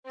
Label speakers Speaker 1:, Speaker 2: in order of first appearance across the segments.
Speaker 1: A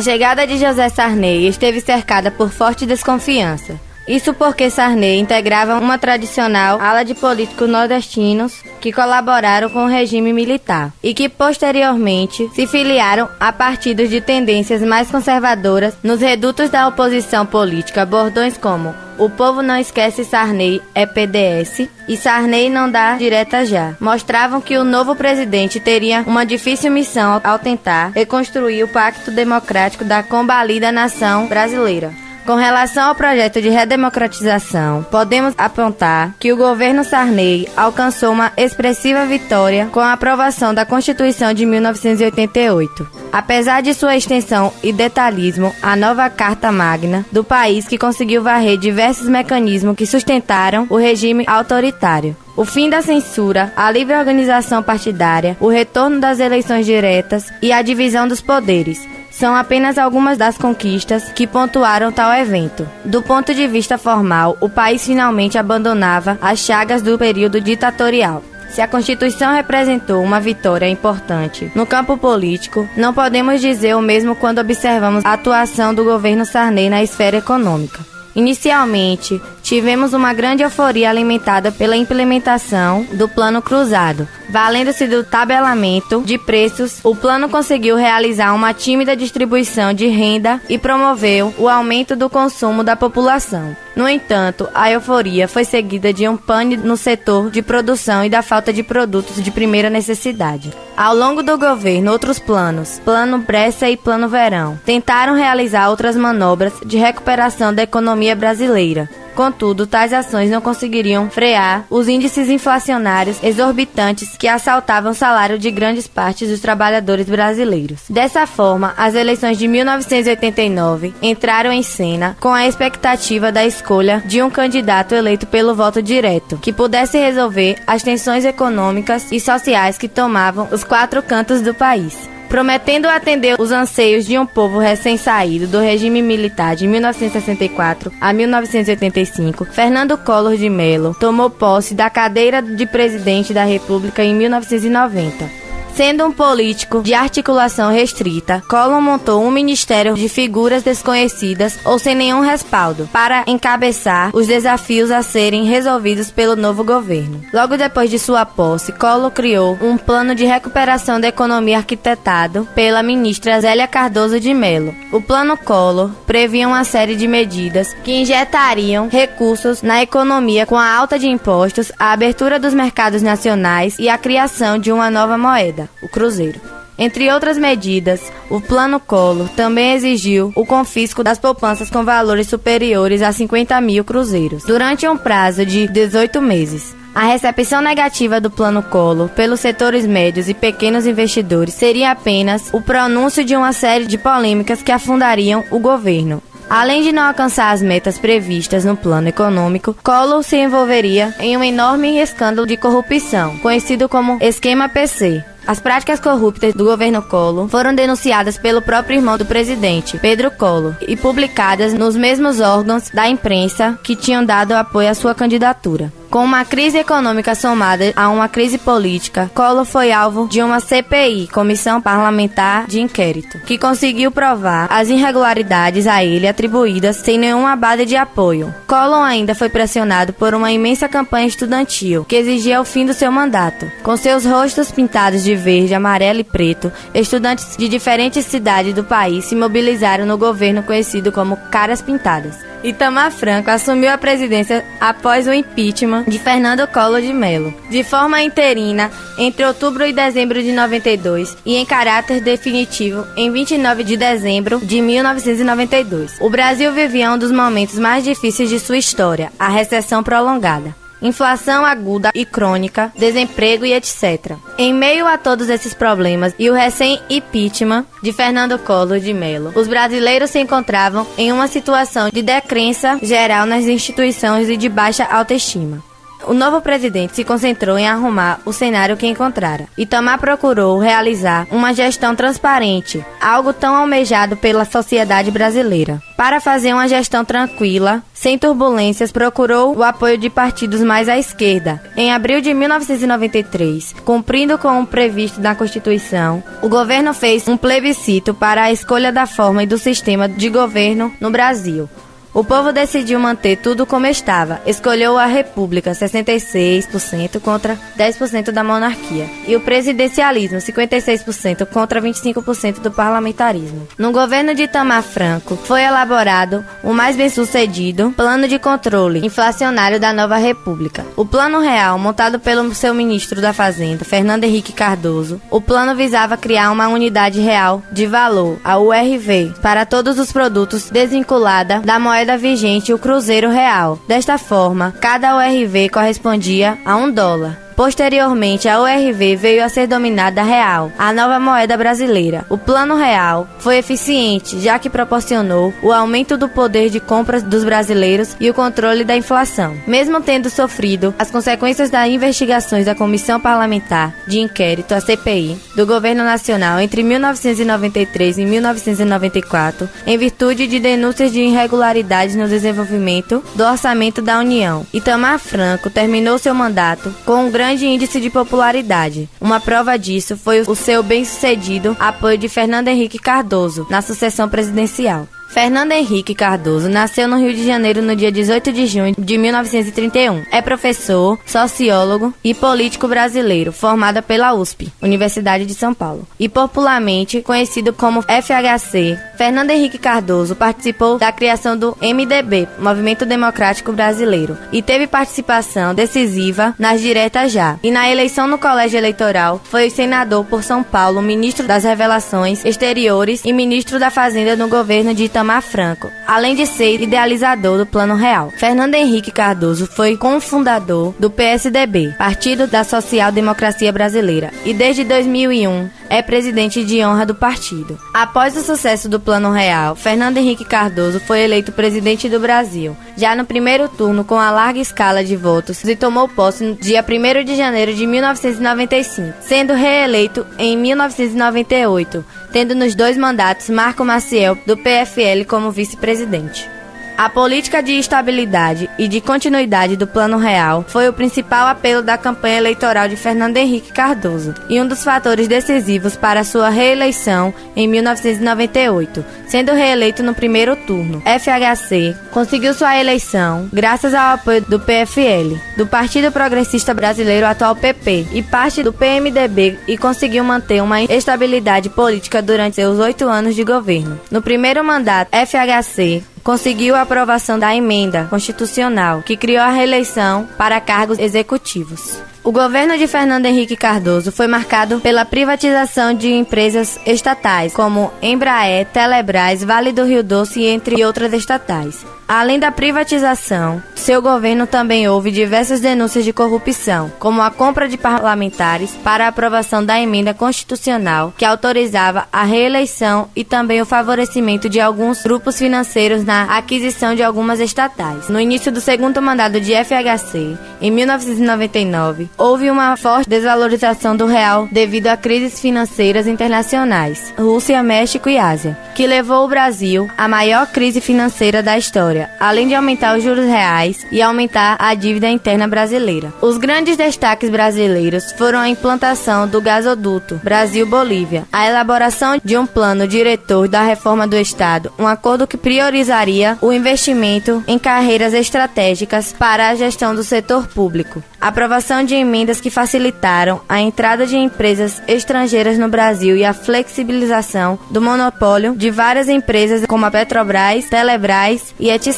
Speaker 1: chegada de José Sarney esteve cercada por forte desconfiança. Isso porque Sarney integrava uma tradicional ala de políticos nordestinos que colaboraram com o regime militar e que posteriormente se filiaram a partidos de tendências mais conservadoras nos redutos da oposição política. Bordões como "O povo não esquece Sarney é PDS" e "Sarney não dá direta já" mostravam que o novo presidente teria uma difícil missão ao tentar reconstruir o pacto democrático da combalida nação brasileira. Com relação ao projeto de redemocratização, podemos apontar que o governo Sarney alcançou uma expressiva vitória com a aprovação da Constituição de 1988. Apesar de sua extensão e detalhismo, a nova Carta Magna do país que conseguiu varrer diversos mecanismos que sustentaram o regime autoritário. O fim da censura, a livre organização partidária, o retorno das eleições diretas e a divisão dos poderes são apenas algumas das conquistas que pontuaram tal evento. Do ponto de vista formal, o país finalmente abandonava as chagas do período ditatorial. Se a Constituição representou uma vitória importante no campo político, não podemos dizer o mesmo quando observamos a atuação do governo Sarney na esfera econômica. Inicialmente, tivemos uma grande euforia alimentada pela implementação do Plano Cruzado. Valendo-se do tabelamento de preços, o plano conseguiu realizar uma tímida distribuição de renda e promoveu o aumento do consumo da população. No entanto, a euforia foi seguida de um pane no setor de produção e da falta de produtos de primeira necessidade. Ao longo do governo, outros planos, Plano Brescia e Plano Verão, tentaram realizar outras manobras de recuperação da economia brasileira. Contudo, tais ações não conseguiriam frear os índices inflacionários exorbitantes que assaltavam o salário de grandes partes dos trabalhadores brasileiros. Dessa forma, as eleições de 1989 entraram em cena com a expectativa da escolha de um candidato eleito pelo voto direto, que pudesse resolver as tensões econômicas e sociais que tomavam os quatro cantos do país. Prometendo atender os anseios de um povo recém-saído do regime militar de 1964 a 1985, Fernando Collor de Mello tomou posse da cadeira de presidente da República em 1990. Sendo um político de articulação restrita, Collor montou um ministério de figuras desconhecidas ou sem nenhum respaldo para encabeçar os desafios a serem resolvidos pelo novo governo. Logo depois de sua posse, Collor criou um plano de recuperação da economia arquitetado pela ministra Zélia Cardoso de Mello. O Plano Collor previa uma série de medidas que injetariam recursos na economia com a alta de impostos, a abertura dos mercados nacionais e a criação de uma nova moeda, o Cruzeiro. Entre outras medidas, o Plano Collor também exigiu o confisco das poupanças com valores superiores a 50 mil cruzeiros, durante um prazo de 18 meses. A recepção negativa do Plano Collor pelos setores médios e pequenos investidores seria apenas o pronúncio de uma série de polêmicas que afundariam o governo. Além de não alcançar as metas previstas no plano econômico, Collor se envolveria em um enorme escândalo de corrupção, conhecido como Esquema PC. As práticas corruptas do governo Collor foram denunciadas pelo próprio irmão do presidente, Pedro Collor, e publicadas nos mesmos órgãos da imprensa que tinham dado apoio à sua candidatura. Com uma crise econômica somada a uma crise política, Collor foi alvo de uma CPI, Comissão Parlamentar de Inquérito, que conseguiu provar as irregularidades a ele atribuídas sem nenhuma base de apoio. Collor ainda foi pressionado por uma imensa campanha estudantil, que exigia o fim do seu mandato. Com seus rostos pintados de verde, amarelo e preto, estudantes de diferentes cidades do país se mobilizaram no governo conhecido como Caras Pintadas. Itamar Franco assumiu a presidência após o impeachment de Fernando Collor de Mello, de forma interina entre outubro e dezembro de 92 e em caráter definitivo em 29 de dezembro de 1992. O Brasil vivia um dos momentos mais difíceis de sua história, a recessão prolongada. Inflação aguda e crônica, desemprego e etc. Em meio a todos esses problemas e o recém-impeachment de Fernando Collor de Mello, os brasileiros se encontravam em uma situação de descrença geral nas instituições e de baixa autoestima. O novo presidente se concentrou em arrumar o cenário que encontrara. Itamar procurou realizar uma gestão transparente, algo tão almejado pela sociedade brasileira. Para fazer uma gestão tranquila, sem turbulências, procurou o apoio de partidos mais à esquerda. Em abril de 1993, cumprindo com o previsto na Constituição, o governo fez um plebiscito para a escolha da forma e do sistema de governo no Brasil. O povo decidiu manter tudo como estava. Escolheu a República, 66% contra 10% da monarquia. E o presidencialismo, 56% contra 25% do parlamentarismo. No governo de Itamar Franco, foi elaborado o mais bem-sucedido Plano de Controle Inflacionário da Nova República. O Plano Real, montado pelo seu ministro da Fazenda, Fernando Henrique Cardoso, o plano visava criar uma unidade real de valor, a URV, para todos os produtos desvinculada da moeda vigente, o Cruzeiro Real. Desta forma, cada URV correspondia a $1. Posteriormente, a URV veio a ser denominada Real, a nova moeda brasileira. O Plano Real foi eficiente, já que proporcionou o aumento do poder de compra dos brasileiros e o controle da inflação. Mesmo tendo sofrido as consequências das investigações da Comissão Parlamentar de Inquérito, a CPI, do Governo Nacional entre 1993 e 1994, em virtude de denúncias de irregularidades no desenvolvimento do orçamento da União, Itamar Franco terminou seu mandato com um grande índice de popularidade. Uma prova disso foi o seu bem-sucedido apoio de Fernando Henrique Cardoso na sucessão presidencial. Fernando Henrique Cardoso nasceu no Rio de Janeiro no dia 18 de junho de 1931. É professor, sociólogo e político brasileiro, formado pela USP, Universidade de São Paulo, e popularmente conhecido como FHC. Fernando Henrique Cardoso participou da criação do MDB, Movimento Democrático Brasileiro, e teve participação decisiva nas diretas já. E na eleição no colégio eleitoral, foi senador por São Paulo, ministro das Relações Exteriores e ministro da Fazenda no governo de Itamar Franco, além de ser idealizador do Plano Real. Fernando Henrique Cardoso foi cofundador do PSDB, Partido da Social Democracia Brasileira, e desde 2001 é presidente de honra do partido. Após o sucesso do Plano Real, Fernando Henrique Cardoso foi eleito presidente do Brasil, já no primeiro turno com a larga escala de votos, e tomou posse no dia 1º de janeiro de 1995, sendo reeleito em 1998, tendo nos 2 mandatos Marco Maciel, do PFL, como vice-presidente. A política de estabilidade e de continuidade do Plano Real foi o principal apelo da campanha eleitoral de Fernando Henrique Cardoso e um dos fatores decisivos para sua reeleição em 1998, sendo reeleito no primeiro turno. FHC conseguiu sua eleição graças ao apoio do PFL, do Partido Progressista Brasileiro, atual PP, e parte do PMDB, e conseguiu manter uma estabilidade política durante seus 8 anos de governo. No primeiro mandato, FHC conseguiu a aprovação da emenda constitucional que criou a reeleição para cargos executivos. O governo de Fernando Henrique Cardoso foi marcado pela privatização de empresas estatais, como Embraer, Telebrás, Vale do Rio Doce, entre outras estatais. Além da privatização, seu governo também houve diversas denúncias de corrupção, como a compra de parlamentares para a aprovação da emenda constitucional que autorizava a reeleição e também o favorecimento de alguns grupos financeiros na aquisição de algumas estatais. No início do segundo mandato de FHC, em 1999, houve uma forte desvalorização do real devido a crises financeiras internacionais, Rússia, México e Ásia, que levou o Brasil à maior crise financeira da história, além de aumentar os juros reais e aumentar a dívida interna brasileira. Os grandes destaques brasileiros foram a implantação do gasoduto Brasil-Bolívia, a elaboração de um plano diretor da reforma do Estado, um acordo que priorizaria o investimento em carreiras estratégicas para a gestão do setor público, a aprovação de emendas que facilitaram a entrada de empresas estrangeiras no Brasil e a flexibilização do monopólio de várias empresas como a Petrobras, Telebrás e etc.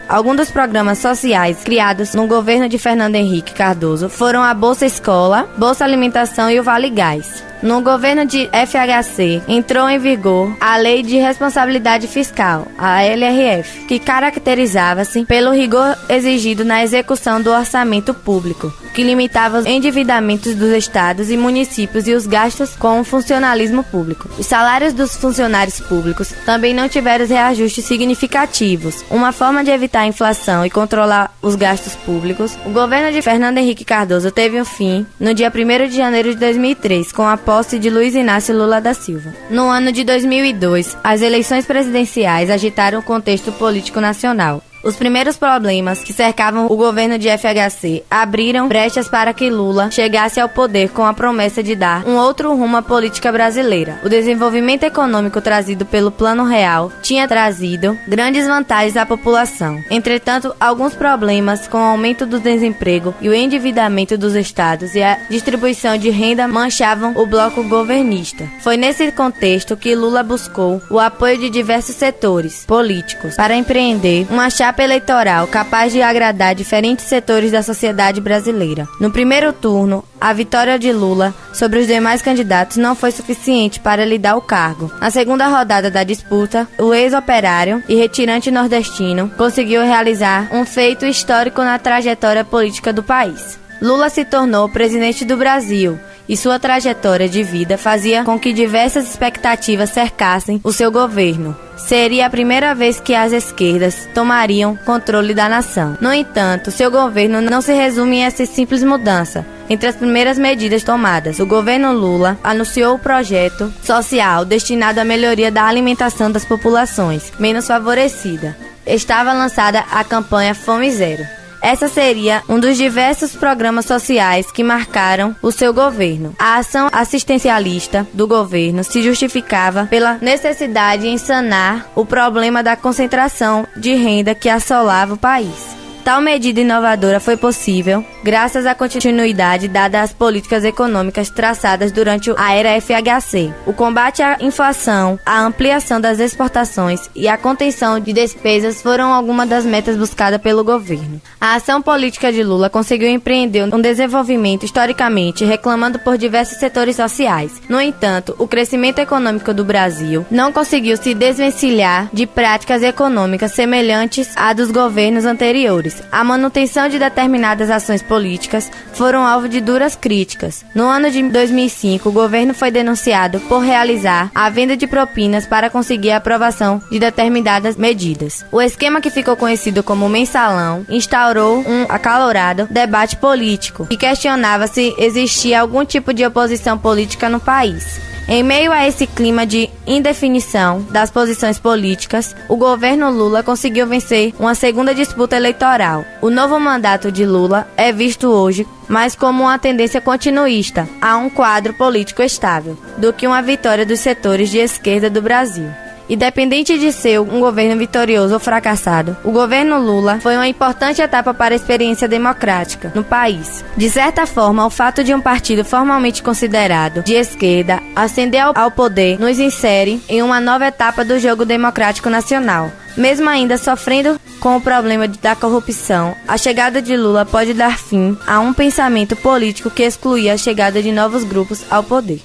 Speaker 1: Alguns dos programas sociais criados no governo de Fernando Henrique Cardoso foram a Bolsa Escola, Bolsa Alimentação e o Vale Gás. No governo de FHC, entrou em vigor a Lei de Responsabilidade Fiscal, a LRF, que caracterizava-se pelo rigor exigido na execução do orçamento público, que limitava os endividamentos dos estados e municípios e os gastos com o funcionalismo público. Os salários dos funcionários públicos também não tiveram reajustes significativos. Uma forma de evitar a inflação e controlar os gastos públicos, o governo de Fernando Henrique Cardoso teve um fim no dia 1º de janeiro de 2003, com a posse de Luiz Inácio Lula da Silva. No ano de 2002, as eleições presidenciais agitaram o contexto político nacional. Os primeiros problemas que cercavam o governo de FHC abriram brechas para que Lula chegasse ao poder com a promessa de dar um outro rumo à política brasileira. O desenvolvimento econômico trazido pelo Plano Real tinha trazido grandes vantagens à população. Entretanto, alguns problemas com o aumento do desemprego e o endividamento dos estados e a distribuição de renda manchavam o bloco governista. Foi nesse contexto que Lula buscou o apoio de diversos setores políticos para empreender uma chapa eleitoral capaz de agradar diferentes setores da sociedade brasileira. No primeiro turno, a vitória de Lula sobre os demais candidatos não foi suficiente para lhe dar o cargo. Na segunda rodada da disputa, o ex-operário e retirante nordestino conseguiu realizar um feito histórico na trajetória política do país. Lula se tornou presidente do Brasil e sua trajetória de vida fazia com que diversas expectativas cercassem o seu governo. Seria a primeira vez que as esquerdas tomariam controle da nação. No entanto, seu governo não se resume a essa simples mudança. Entre as primeiras medidas tomadas, o governo Lula anunciou o projeto social destinado à melhoria da alimentação das populações menos favorecidas. Estava lançada a campanha Fome Zero. Essa seria um dos diversos programas sociais que marcaram o seu governo. A ação assistencialista do governo se justificava pela necessidade em sanar o problema da concentração de renda que assolava o país. Tal medida inovadora foi possível graças à continuidade dada às políticas econômicas traçadas durante a era FHC. O combate à inflação, a ampliação das exportações e a contenção de despesas foram algumas das metas buscadas pelo governo. A ação política de Lula conseguiu empreender um desenvolvimento historicamente reclamado por diversos setores sociais. No entanto, o crescimento econômico do Brasil não conseguiu se desvencilhar de práticas econômicas semelhantes à dos governos anteriores. A manutenção de determinadas ações políticas foram alvo de duras críticas. No ano de 2005, o governo foi denunciado por realizar a venda de propinas para conseguir a aprovação de determinadas medidas. O esquema, que ficou conhecido como mensalão, instaurou um acalorado debate político que questionava se existia algum tipo de oposição política no país. Em meio a esse clima de indefinição das posições políticas, o governo Lula conseguiu vencer uma segunda disputa eleitoral. O novo mandato de Lula é visto hoje mais como uma tendência continuista a um quadro político estável, do que uma vitória dos setores de esquerda do Brasil. Independente de ser um governo vitorioso ou fracassado, o governo Lula foi uma importante etapa para a experiência democrática no país. De certa forma, o fato de um partido formalmente considerado de esquerda ascender ao poder nos insere em uma nova etapa do jogo democrático nacional. Mesmo ainda sofrendo com o problema da corrupção, a chegada de Lula pode dar fim a um pensamento político que excluía a chegada de novos grupos ao poder.